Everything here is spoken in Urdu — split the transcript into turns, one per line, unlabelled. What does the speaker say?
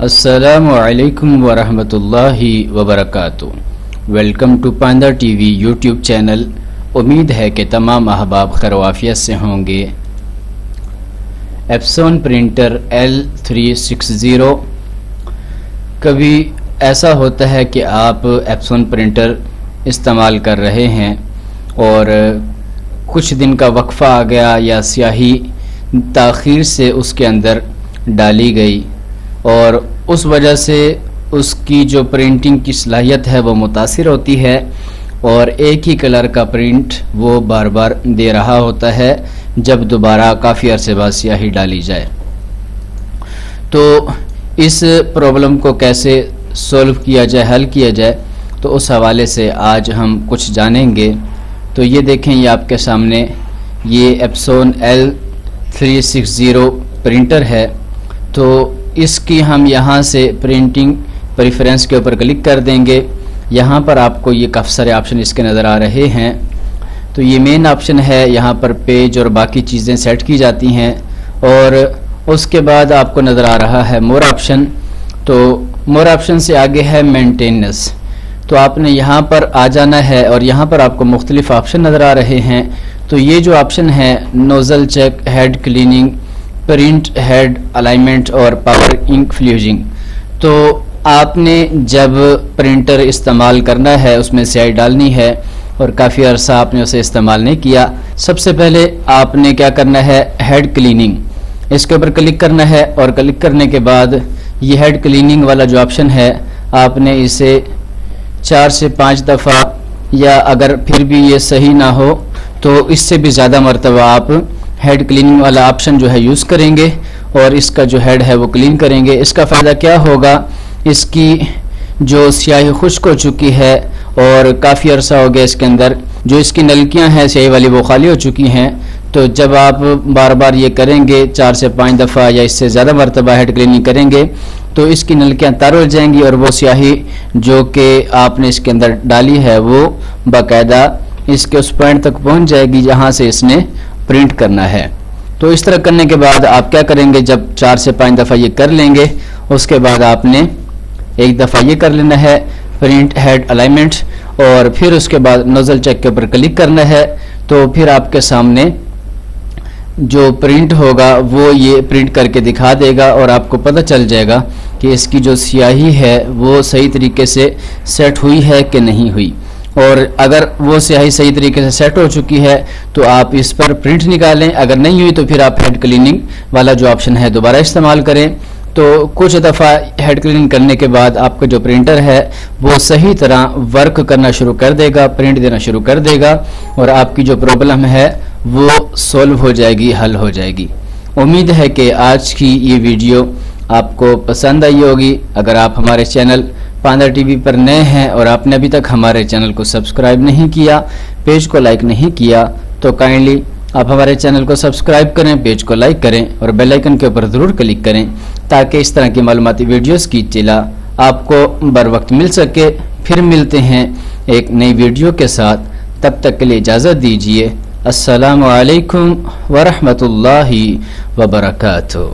السلام علیکم ورحمۃ اللہ وبرکاتہ۔ Welcome to panda T V YouTube channel. امید ہے کہ تمام احباب خیر و عافیت سے ہوں گے۔ ایپسون پرنٹر L360۔ کبھی ایسا ہوتا ہے کہ آپ ایپسون پرنٹر استعمال کر رہے ہیں اور کچھ دن کا وقفہ آ گیا یا سیاہی تاخیر سے اس کے اندر ڈالی گئی اور اس وجہ سے اس کی جو پرنٹنگ کی صلاحیت ہے وہ متاثر ہوتی ہے اور ایک ہی کلر کا پرنٹ وہ بار بار دے رہا ہوتا ہے جب دوبارہ کافی عرصے بعد سیاہی ڈالی جائے۔ تو اس پرابلم کو کیسے سولو کیا جائے، حل کیا جائے، تو اس حوالے سے آج ہم کچھ جانیں گے۔ تو یہ دیکھیں، یہ آپ کے سامنے یہ ایپسون L360 پرنٹر ہے۔ تو اس کی ہم یہاں سے پرنٹنگ پریفرنس کے اوپر کلک کر دیں گے۔ یہاں پر آپ کو یہ کافی سارے آپشن اس کے نظر آ رہے ہیں۔ تو یہ مین آپشن ہے، یہاں پر پیج اور باقی چیزیں سیٹ کی جاتی ہیں اور اس کے بعد آپ کو نظر آ رہا ہے مور آپشن۔ تو مور آپشن سے آگے ہے مینٹیننس۔ تو آپ نے یہاں پر آ جانا ہے اور یہاں پر آپ کو مختلف آپشن نظر آ رہے ہیں۔ تو یہ جو آپشن ہے nozzle check, head cleaning, print head alignment اور پاور انک فلیوجنگ۔ تو آپ نے جب پرنٹر استعمال کرنا ہے، اس میں سیاہی ڈالنی ہے اور کافی عرصہ آپ نے اسے استعمال نہیں کیا، سب سے پہلے آپ نے کیا کرنا ہے، ہیڈ کلیننگ، اس کے اوپر کلک کرنا ہے اور کلک کرنے کے بعد یہ ہیڈ کلیننگ والا جو آپشن ہے آپ نے اسے 4 سے 5 دفعہ، یا اگر پھر بھی یہ صحیح نہ ہو تو اس سے بھی زیادہ مرتبہ آپ ہیڈ کلیننگ والا آپشن جو ہے یوز کریں گے اور اس کا جو ہیڈ ہے وہ کلین کریں گے۔ اس کا فائدہ کیا ہوگا، اس کی جو سیاہی خشک ہو چکی ہے اور کافی عرصہ ہو گیا اس کے اندر، جو اس کی نلکیاں ہیں سیاہی والی وہ خالی ہو چکی ہیں۔ تو جب آپ بار بار یہ کریں گے 4 سے 5 دفعہ یا اس سے زیادہ مرتبہ ہیڈ کلیننگ کریں گے تو اس کی نلکیاں تار ہو جائیں گی اور وہ سیاہی جو کہ آپ نے اس کے اندر ڈالی ہے وہ باقاعدہ اس کے اس پوائنٹ تک پہنچ جائے گی جہاں سے اس نے پرنٹ کرنا ہے۔ تو اس طرح کرنے کے بعد آپ کیا کریں گے، جب 4 سے 5 دفعہ یہ کر لیں گے اس کے بعد آپ نے ایک دفعہ یہ کر لینا ہے پرنٹ ہیڈ الائنمنٹ اور پھر اس کے بعد نوزل چیک کے اوپر کلک کرنا ہے۔ تو پھر آپ کے سامنے جو پرنٹ ہوگا وہ یہ پرنٹ کر کے دکھا دے گا اور آپ کو پتہ چل جائے گا کہ اس کی جو سیاہی ہے وہ صحیح طریقے سے سیٹ ہوئی ہے کہ نہیں ہوئی، اور اگر وہ سیاہی صحیح طریقے سے سیٹ ہو چکی ہے تو آپ اس پر پرنٹ نکالیں، اگر نہیں ہوئی تو پھر آپ ہیڈ کلیننگ والا جو آپشن ہے دوبارہ استعمال کریں۔ تو کچھ دفعہ ہیڈ کلیننگ کرنے کے بعد آپ کا جو پرنٹر ہے وہ صحیح طرح ورک کرنا شروع کر دے گا، پرنٹ دینا شروع کر دے گا اور آپ کی جو پرابلم ہے وہ سولو ہو جائے گی، حل ہو جائے گی۔ امید ہے کہ آج کی یہ ویڈیو آپ کو پسند آئی ہوگی۔ اگر آپ ہمارے چینل پاندا ٹی وی پر نئے ہیں اور آپ نے ابھی تک ہمارے چینل کو سبسکرائب نہیں کیا، پیج کو لائک نہیں کیا، تو کائنڈلی آپ ہمارے چینل کو سبسکرائب کریں، پیج کو لائک کریں اور بیل آئیکن کے اوپر ضرور کلک کریں تاکہ اس طرح کی معلوماتی ویڈیوز کی اطلاع آپ کو بر وقت مل سکے۔ پھر ملتے ہیں ایک نئی ویڈیو کے ساتھ، تب تک کے لیے اجازت دیجیے۔ السلام علیکم ورحمۃ اللہ وبرکاتہ۔